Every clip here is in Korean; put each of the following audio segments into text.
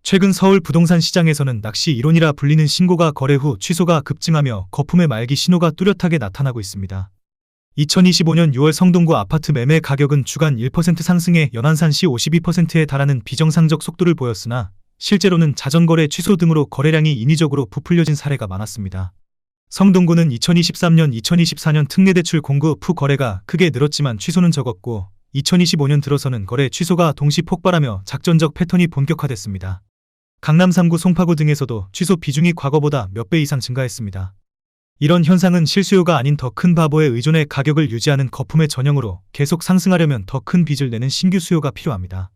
최근 서울 부동산 시장에서는 낚시 이론이라 불리는 신고가 거래 후 취소가 급증하며 거품의 말기 신호가 뚜렷하게 나타나고 있습니다. 2025년 6월 성동구 아파트 매매 가격은 주간 1% 상승해 연안산 시 52%에 달하는 비정상적 속도를 보였으나 실제로는 자전거래 취소 등으로 거래량이 인위적으로 부풀려진 사례가 많았습니다. 성동구는 2023년, 2024년 특례대출 공급 후 거래가 크게 늘었지만 취소는 적었고 2025년 들어서는 거래 취소가 동시 폭발하며 작전적 패턴이 본격화됐습니다. 강남 3구 송파구 등에서도 취소 비중이 과거보다 몇 배 이상 증가했습니다. 이런 현상은 실수요가 아닌 더 큰 바보에 의존해 가격을 유지하는 거품의 전형으로 계속 상승하려면 더 큰 빚을 내는 신규 수요가 필요합니다.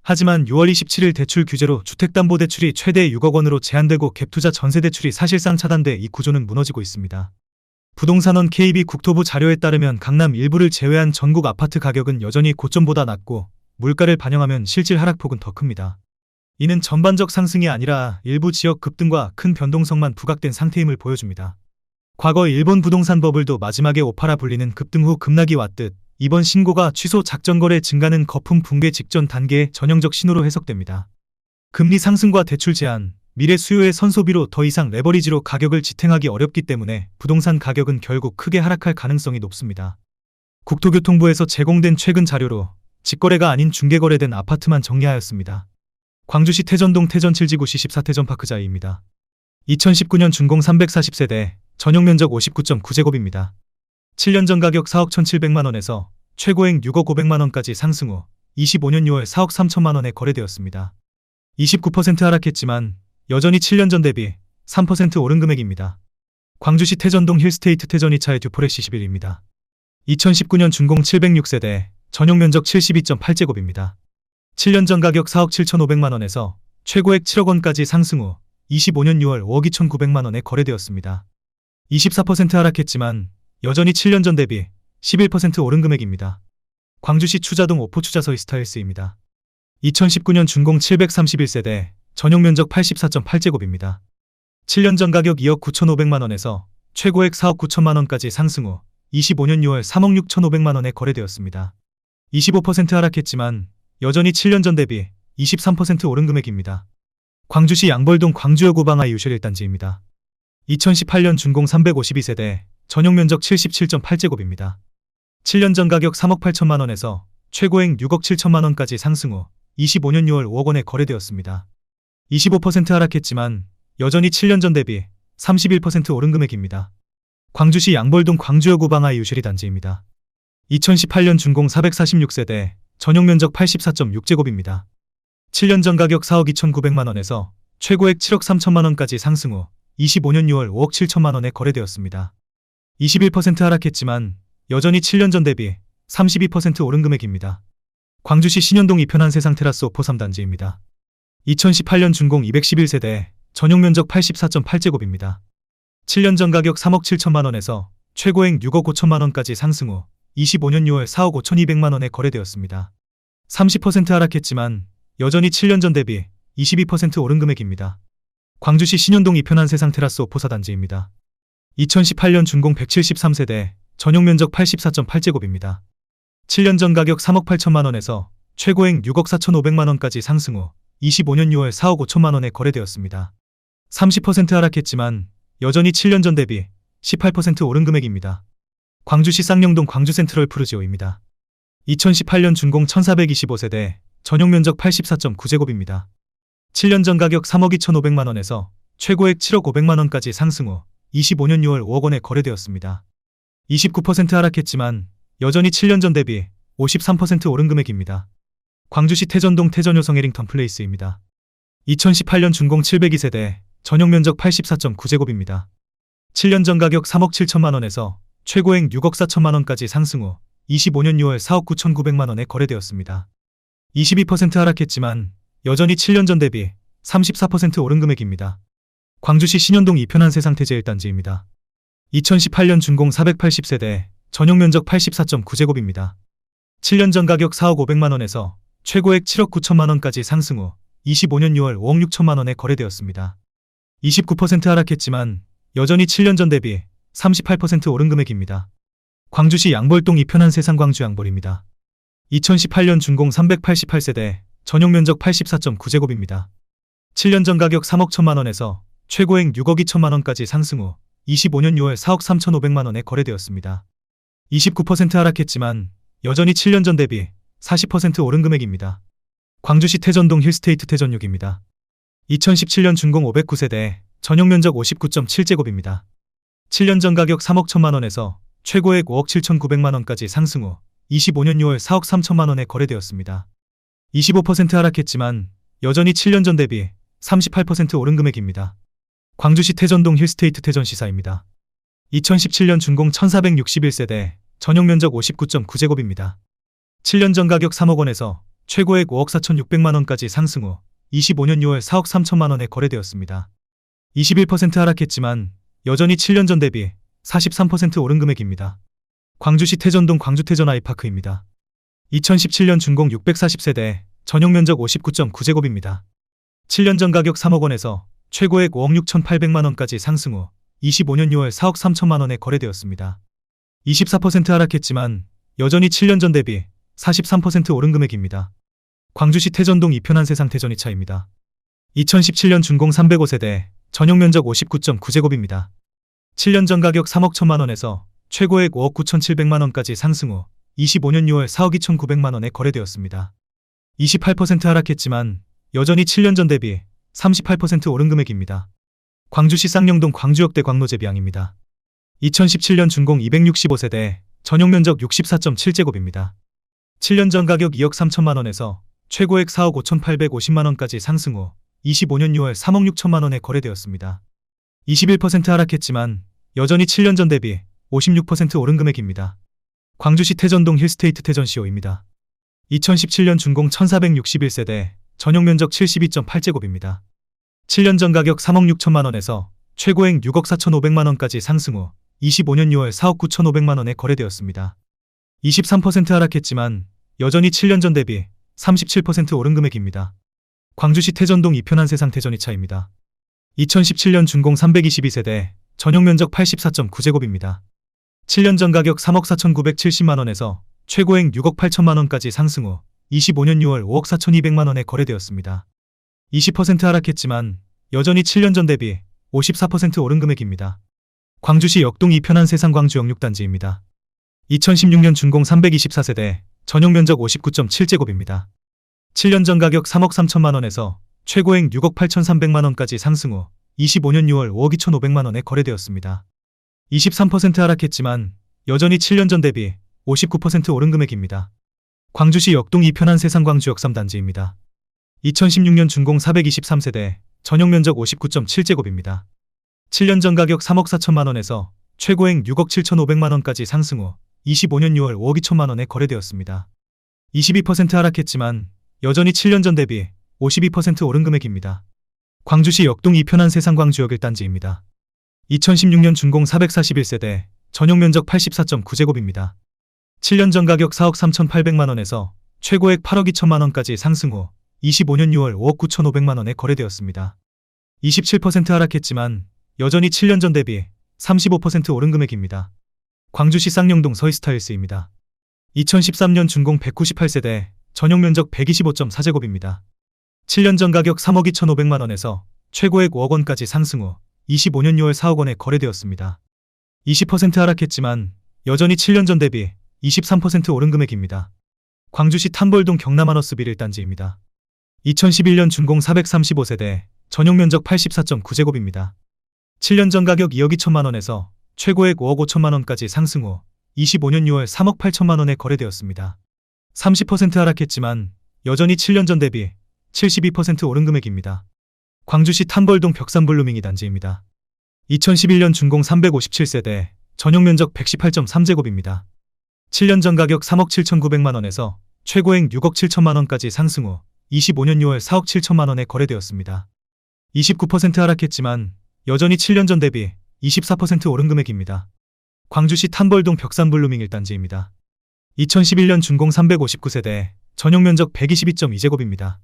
하지만 6월 27일 대출 규제로 주택담보대출이 최대 6억 원으로 제한되고 갭투자 전세대출이 사실상 차단돼 이 구조는 무너지고 있습니다. 부동산원 KB 국토부 자료에 따르면 강남 일부를 제외한 전국 아파트 가격은 여전히 고점보다 낮고 물가를 반영하면 실질 하락폭은 더 큽니다. 이는 전반적 상승이 아니라 일부 지역 급등과 큰 변동성만 부각된 상태임을 보여줍니다. 과거 일본 부동산 버블도 마지막에 오파라 불리는 급등 후 급락이 왔듯 이번 신고가 취소 작전거래 증가는 거품 붕괴 직전 단계의 전형적 신호로 해석됩니다. 금리 상승과 대출 제한, 미래 수요의 선소비로 더 이상 레버리지로 가격을 지탱하기 어렵기 때문에 부동산 가격은 결국 크게 하락할 가능성이 높습니다. 국토교통부에서 제공된 최근 자료로 직거래가 아닌 중개거래된 아파트만 정리하였습니다. 광주시 태전동 태전 7지구시 14태전파크자이입니다. 2019년 준공 340세대, 전용 면적 59.9제곱입니다. 7년 전 가격 4억 1,700만원에서 최고액 6억 500만원까지 상승 후 25년 6월 4억 3천만원에 거래되었습니다. 29% 하락했지만 여전히 7년 전 대비 3% 오른 금액입니다. 광주시 태전동 힐스테이트 태전 2차의 듀포레시 11입니다. 2019년 준공 706세대, 전용 면적 72.8제곱입니다. 7년 전 가격 4억 7,500만원에서 최고액 7억 원까지 상승 후 25년 6월 5억 2,900만원에 거래되었습니다. 24% 하락했지만 여전히 7년 전 대비 11% 오른 금액입니다. 광주시 추자동 오포추자서 이스타일스입니다. 2019년 준공 731세대, 전용 면적 84.8제곱입니다. 7년 전 가격 2억 9,500만원에서 최고액 4억 9천만원까지 상승 후 25년 6월 3억 6,500만원에 거래되었습니다. 25% 하락했지만 여전히 7년 전 대비 23% 오른 금액입니다. 광주시 양벌동 광주여고 방아 유실 1단지입니다. 2018년 준공 352세대, 전용 면적 77.8제곱입니다. 7년 전 가격 3억 8천만원에서 최고액 6억 7천만원까지 상승 후 25년 6월 5억 원에 거래되었습니다. 25% 하락했지만 여전히 7년 전 대비 31% 오른 금액입니다. 광주시 양벌동 광주여고 방아 유실 2단지입니다. 2018년 준공 446세대, 전용 면적 84.6제곱입니다. 7년 전 가격 4억 2,900만원에서 최고액 7억 3천만원까지 상승 후 25년 6월 5억 7천만원에 거래되었습니다. 21% 하락했지만 여전히 7년 전 대비 32% 오른 금액입니다. 광주시 신현동 이편한 세상 테라스 오포 3단지입니다. 2018년 준공 211세대, 전용 면적 84.8제곱입니다. 7년 전 가격 3억 7천만원에서 최고액 6억 5천만원까지 상승 후 25년 6월 4억 5,200만원에 거래되었습니다. 30% 하락했지만 여전히 7년 전 대비 22% 오른 금액입니다. 광주시 신현동 이편한 세상 테라스 오포 4단지입니다. 2018년 준공 173세대, 전용 면적 84.8제곱입니다. 7년 전 가격 3억 8천만원에서 최고액 6억 4,500만원까지 상승 후 25년 6월 4억 5천만원에 거래되었습니다. 30% 하락했지만 여전히 7년 전 대비 18% 오른 금액입니다. 광주시 쌍용동 광주센트럴 푸르지오입니다. 2018년 준공 1425세대, 전용 면적 84.9제곱입니다. 7년 전 가격 3억 2,500만원에서 최고액 7억 500만원까지 상승 후 25년 6월 5억 원에 거래되었습니다. 29% 하락했지만 여전히 7년 전 대비 53% 오른 금액입니다. 광주시 태전동 태전효성 해링턴 플레이스입니다. 2018년 준공 702세대, 전용 면적 84.9제곱입니다. 7년 전 가격 3억 7천만원에서 최고액 6억 4천만원까지 상승 후 25년 6월 4억 9,900만원에 거래되었습니다. 22% 하락했지만 여전히 7년 전 대비 34% 오른 금액입니다. 광주시 신현동 이편한 세상 태제 1단지입니다. 2018년 준공 480세대, 전용 면적 84.9제곱입니다. 7년 전 가격 4억 500만원에서 최고액 7억 9천만원까지 상승 후 25년 6월 5억 6천만원에 거래되었습니다. 29% 하락했지만 여전히 7년 전 대비 38% 오른 금액입니다. 광주시 양벌동 이편한 세상 광주 양벌입니다. 2018년 준공 388세대, 전용 면적 84.9제곱입니다. 7년 전 가격 3억 1천만 원에서 최고액 6억 2천만 원까지 상승 후 25년 6월 4억 3,500만 원에 거래되었습니다. 29% 하락했지만 여전히 7년 전 대비 40% 오른 금액입니다. 광주시 태전동 힐스테이트 태전역입니다. 2017년 준공 509세대, 전용 면적 59.7제곱입니다. 7년 전 가격 3억 1천만 원에서 최고액 5억 7,900만 원까지 상승 후 25년 6월 4억 3천만 원에 거래되었습니다. 25% 하락했지만 여전히 7년 전 대비 38% 오른 금액입니다. 광주시 태전동 힐스테이트 태전시사입니다. 2017년 준공 1461세대, 전용 면적 59.9제곱입니다. 7년 전 가격 3억 원에서 최고액 5억 4,600만 원까지 상승 후 25년 6월 4억 3천만 원에 거래되었습니다. 21% 하락했지만 여전히 7년 전 대비 43% 오른 금액입니다. 광주시 태전동 광주태전 아이파크입니다. 2017년 준공 640세대, 전용 면적 59.9제곱입니다. 7년 전 가격 3억 원에서 최고액 5억 6,800만 원까지 상승 후 25년 6월 4억 3천만 원에 거래되었습니다. 24% 하락했지만 여전히 7년 전 대비 43% 오른 금액입니다. 광주시 태전동 이편한 세상 태전이차입니다. 2017년 준공 305세대, 전용 면적 59.9제곱입니다. 7년 전 가격 3억 1천만 원에서 최고액 5억 9,700만 원까지 상승 후 25년 6월 4억 2,900만 원에 거래되었습니다. 28% 하락했지만 여전히 7년 전 대비 38% 오른 금액입니다. 광주시 쌍용동 광주역대 광로제비양입니다. 2017년 준공 265세대, 전용 면적 64.7제곱입니다. 7년 전 가격 2억 3천만 원에서 최고액 4억 5,850만 원까지 상승 후 25년 6월 3억 6천만 원에 거래되었습니다. 21% 하락했지만 여전히 7년 전 대비 56% 오른 금액입니다. 광주시 태전동 힐스테이트 태전시오입니다. 2017년 준공 1461세대, 전용 면적 72.8제곱입니다. 7년 전 가격 3억 6천만 원에서 최고액 6억 4,500만 원까지 상승 후 25년 6월 4억 9,500만 원에 거래되었습니다. 23% 하락했지만 여전히 7년 전 대비 37% 오른 금액입니다. 광주시 태전동 이편한 세상 태전이차입니다. 2017년 준공 322세대, 전용 면적 84.9제곱입니다. 7년 전 가격 3억 4,970만 원에서 최고액 6억 8천만 원까지 상승 후 25년 6월 5억 4,200만 원에 거래되었습니다. 20% 하락했지만 여전히 7년 전 대비 54% 오른 금액입니다. 광주시 역동 이편한 세상 광주 영육단지입니다. 2016년 준공 324세대, 전용 면적 59.7제곱입니다. 7년 전 가격 3억 3천만 원에서 최고액 6억 8,300만 원까지 상승 후 25년 6월 5억 2,500만 원에 거래되었습니다. 23% 하락했지만 여전히 7년 전 대비 59% 오른 금액입니다. 광주시 역동 이편한 세상 광주 역삼단지입니다. 2016년 준공 423세대, 전용 면적 59.7제곱입니다. 7년 전 가격 3억 4천만 원에서 최고액 6억 7,500만 원까지 상승 후 25년 6월 5억 2천만 원에 거래되었습니다. 22% 하락했지만 여전히 7년 전 대비 52% 오른 금액입니다. 광주시 역동 이편한 세상 광주역 1단지입니다. 2016년 준공 441세대, 전용 면적 84.9제곱입니다. 7년 전 가격 4억 3,800만 원에서 최고액 8억 2천만 원까지 상승 후 25년 6월 5억 9,500만 원에 거래되었습니다. 27% 하락했지만 여전히 7년 전 대비 35% 오른 금액입니다. 광주시 쌍용동 서이스타일스입니다. 2013년 준공 198세대, 전용 면적 125.4제곱입니다. 7년 전 가격 3억 2,500만 원에서 최고액 5억 원까지 상승 후 25년 6월 4억 원에 거래되었습니다. 20% 하락했지만 여전히 7년 전 대비 23% 오른 금액입니다. 광주시 탐벌동 경남하너스빌 1단지입니다. 2011년 준공 435세대, 전용 면적 84.9제곱입니다. 7년 전 가격 2억 2천만 원에서 최고액 5억 5천만 원까지 상승 후 25년 6월 3억 8천만 원에 거래되었습니다. 30% 하락했지만 여전히 7년 전 대비 72% 오른 금액입니다. 광주시 탐벌동 벽산블루밍 2단지입니다. 2011년 준공 357세대, 전용 면적 118.3제곱입니다. 7년 전 가격 3억 7,900만 원에서 최고액 6억 7천만 원까지 상승 후 25년 6월 4억 7천만 원에 거래되었습니다. 29% 하락했지만 여전히 7년 전 대비 24% 오른 금액입니다. 광주시 탐벌동 벽산블루밍 1단지입니다. 2011년 준공 359세대, 전용 면적 122.2제곱입니다.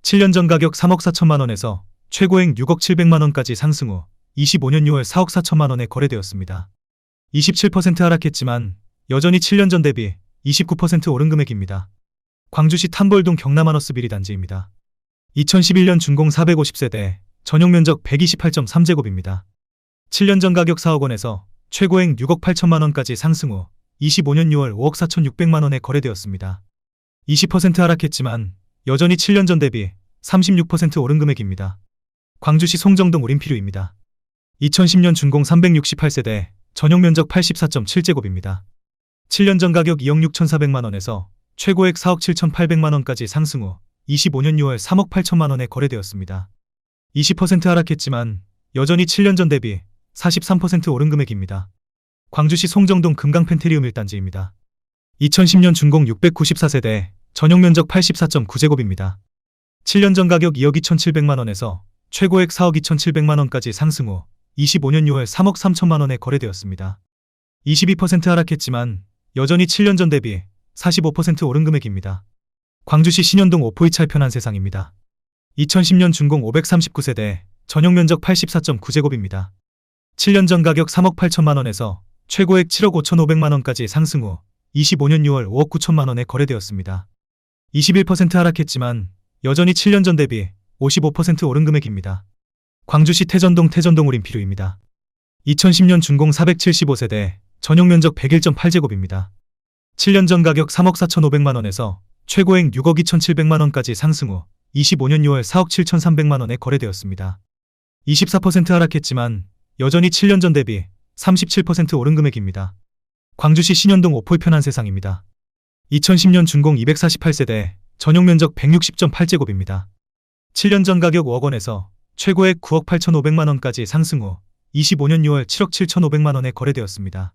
7년 전 가격 3억 4천만 원에서 최고액 6억 700만 원까지 상승 후 25년 6월 4억 4천만 원에 거래되었습니다. 27% 하락했지만 여전히 7년 전 대비 29% 오른 금액입니다. 광주시 탐벌동 경남하너스빌 2단지입니다. 2011년 준공 450세대, 전용 면적 128.3제곱입니다. 7년 전 가격 4억 원에서 최고액 6억 8천만 원까지 상승 후 25년 6월 5억 4,600만 원에 거래되었습니다. 20% 하락했지만 여전히 7년 전 대비 36% 오른 금액입니다. 광주시 송정동 우림필유입니다. 2010년 준공 368세대, 전용 면적 84.7제곱입니다. 7년 전 가격 2억 6,400만 원에서 최고액 4억 7,800만 원까지 상승 후 25년 6월 3억 8천만 원에 거래되었습니다. 20% 하락했지만 여전히 7년 전 대비 43% 오른 금액입니다. 광주시 송정동 금강펜테리움 1단지입니다. 2010년 준공 694세대, 전용 면적 84.9제곱입니다. 7년 전 가격 2억 2,700만 원에서 최고액 4억 2,700만 원까지 상승 후 25년 6월 3억 3천만 원에 거래되었습니다. 22% 하락했지만 여전히 7년 전 대비 45% 오른 금액입니다. 광주시 신현동 오포이찰 편한 세상입니다. 2010년 준공 539세대, 전용 면적 84.9제곱입니다. 7년 전 가격 3억 8천만 원에서 최고액 7억 5,500만 원까지 상승 후 25년 6월 5억 9천만 원에 거래되었습니다. 21% 하락했지만 여전히 7년 전 대비 55% 오른 금액입니다. 광주시 태전동 우림필유입니다. 2010년 준공 475세대, 전용 면적 101.8제곱입니다. 7년 전 가격 3억 4,500만 원에서 최고액 6억 2,700만 원까지 상승 후 25년 6월 4억 7,300만 원에 거래되었습니다. 24% 하락했지만 여전히 7년 전 대비 37% 오른 금액입니다. 광주시 신현동 오포이 편한 세상입니다. 2010년 준공 248세대, 전용 면적 160.8제곱입니다. 7년 전 가격 5억 원에서 최고액 9억 8,500만 원까지 상승 후 25년 6월 7억 7,500만 원에 거래되었습니다.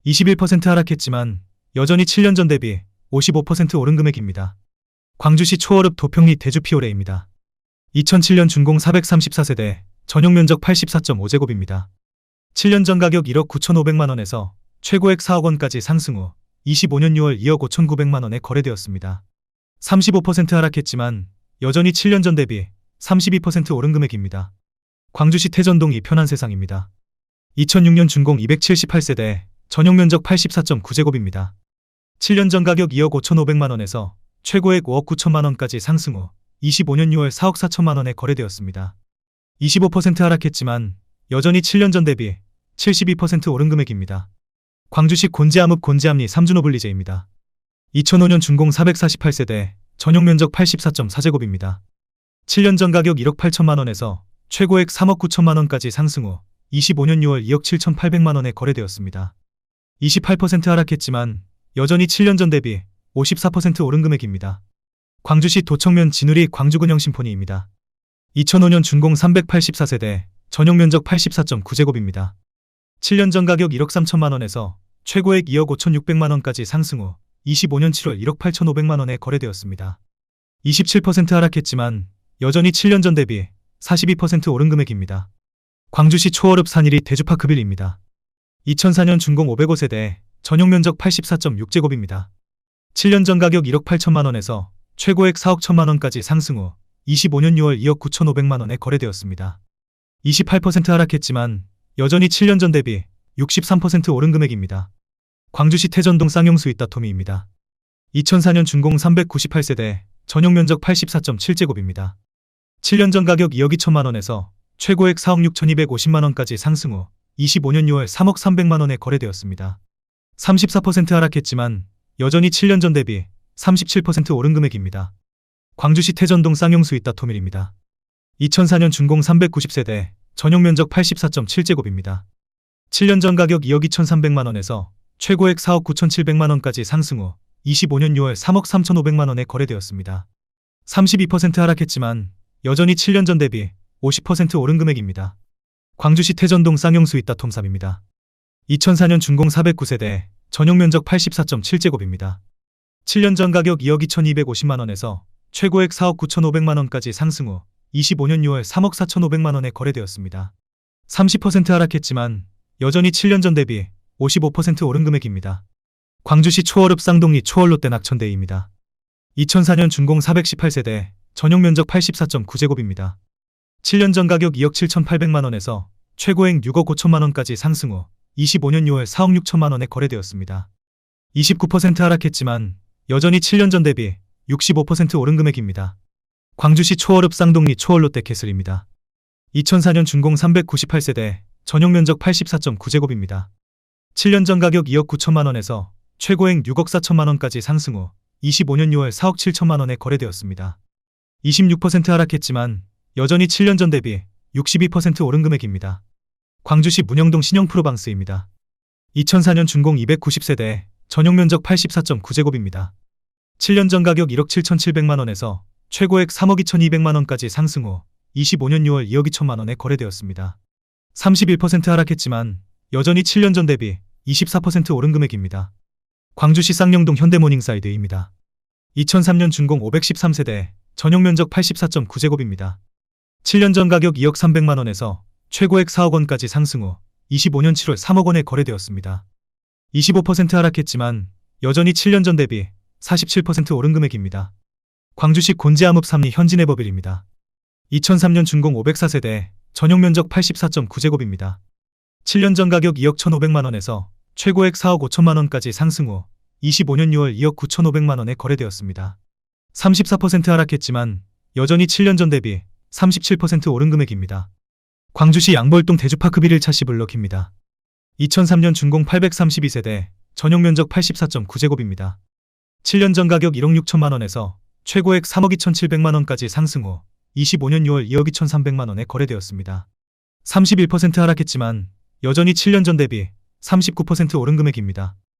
21% 하락했지만 여전히 7년 전 대비 55% 오른 금액입니다. 광주시 초월읍 도평리 대주피오레입니다. 2007년 준공 434세대, 전용 면적 84.5제곱입니다. 7년 전 가격 1억 9,500만 원에서 최고액 4억 원까지 상승 후 25년 6월 2억 5,900만 원에 거래되었습니다. 35% 하락했지만 여전히 7년 전 대비 32% 오른 금액입니다. 광주시 태전동 이 편한 세상입니다. 2006년 준공 278세대, 전용 면적 84.9제곱입니다. 7년 전 가격 2억 5,500만 원에서 최고액 5억 9천만 원까지 상승 후 25년 6월 4억 4천만 원에 거래되었습니다. 25% 하락했지만 여전히 7년 전 대비 72% 오른 금액입니다. 광주시 곤지암읍 곤지암리 삼준호블리제입니다. 2005년 준공 448세대, 전용 면적 84.4제곱입니다. 7년 전 가격 1억 8천만 원에서 최고액 3억 9천만 원까지 상승 후 25년 6월 2억 7,800만 원에 거래되었습니다. 28% 하락했지만 여전히 7년 전 대비 54% 오른 금액입니다. 광주시 도청면 진우리 광주군영 심포니입니다. 2005년 준공 384세대, 전용 면적 84.9제곱입니다. 7년 전 가격 1억 3천만 원에서 최고액 2억 5,600만 원까지 상승 후 25년 7월 1억 8,500만 원에 거래되었습니다. 27% 하락했지만 여전히 7년 전 대비 42% 오른 금액입니다. 광주시 초월읍 산일이 대주파크빌입니다. 2004년 준공 505세대, 전용 면적 84.6제곱입니다. 7년 전 가격 1억 8천만 원에서 최고액 4억 1천만 원까지 상승 후 25년 6월 2억 9,500만 원에 거래되었습니다. 28% 하락했지만 여전히 7년 전 대비 63% 오른 금액입니다. 광주시 태전동 쌍용수 이따토미입니다. 2004년 준공 398세대, 전용 면적 84.7제곱입니다. 7년 전 가격 2억 2천만 원에서 최고액 4억 6,250만 원까지 상승 후 25년 6월 3억 300만 원에 거래되었습니다. 34% 하락했지만 여전히 7년 전 대비 37% 오른 금액입니다. 광주시 태전동 쌍용수 이따토밀입니다. 2004년 준공 390세대, 전용 면적 84.7제곱입니다. 7년 전 가격 2억 2,300만 원에서 최고액 4억 9,700만 원까지 상승 후 25년 6월 3억 3,500만 원에 거래되었습니다. 32% 하락했지만 여전히 7년 전 대비 50% 오른 금액입니다. 광주시 태전동 쌍용수 이따톰삼입니다. 2004년 준공 409세대, 전용 면적 84.7제곱입니다. 7년 전 가격 2억 2,250만 원에서 최고액 4억 9,500만 원까지 상승 후 25년 6월 3억 4,500만 원에 거래되었습니다. 30% 하락했지만 여전히 7년 전 대비 55% 오른 금액입니다. 광주시 초월읍 쌍동리 초월롯데 낙천대입니다. 2004년 준공 418세대, 전용 면적 84.9제곱입니다. 7년 전 가격 2억 7,800만 원에서 최고액 6억 5천만 원까지 상승 후 25년 6월 4억 6천만 원에 거래되었습니다. 29% 하락했지만 여전히 7년 전 대비 65% 오른 금액입니다. 광주시 초월읍 쌍동리 초월롯데캐슬입니다. 2004년 준공 398세대, 전용 면적 84.9제곱입니다. 7년 전 가격 2억 9천만 원에서 최고액 6억 4천만 원까지 상승 후 25년 6월 4억 7천만 원에 거래되었습니다. 26% 하락했지만 여전히 7년 전 대비 62% 오른 금액입니다. 광주시 문영동 신형 프로방스입니다. 2004년 준공 290세대, 전용 면적 84.9제곱입니다. 7년 전 가격 1억 7,700만 원에서 최고액 3억 2,200만 원까지 상승 후 25년 6월 2억 2천만 원에 거래되었습니다. 31% 하락했지만 여전히 7년 전 대비 24% 오른 금액입니다. 광주시 쌍용동 현대모닝사이드입니다. 2003년 준공 513세대, 전용 면적 84.9제곱입니다. 7년 전 가격 2억 300만 원에서 최고액 4억 원까지 상승 후 25년 7월 3억 원에 거래되었습니다. 25% 하락했지만 여전히 7년 전 대비 47% 오른 금액입니다. 광주시 곤지암읍 삼리 현진해버빌입니다. 2003년 준공 504세대, 전용 면적 84.9제곱입니다. 7년 전 가격 2억 1,500만 원에서 최고액 4억 5천만 원까지 상승 후 25년 6월 2억 9,500만 원에 거래되었습니다. 34% 하락했지만 여전히 7년 전 대비 37% 오른 금액입니다. 광주시 양벌동 대주파크 빌 1차 C블럭입니다. 2003년 준공 832세대, 전용 면적 84.9제곱입니다. 7년 전 가격 1억 6천만 원에서 최고액 3억 2,700만 원까지 상승 후 25년 6월 2억 2,300만 원에 거래되었습니다. 31% 하락했지만 여전히 7년 전 대비 39% 오른 금액입니다.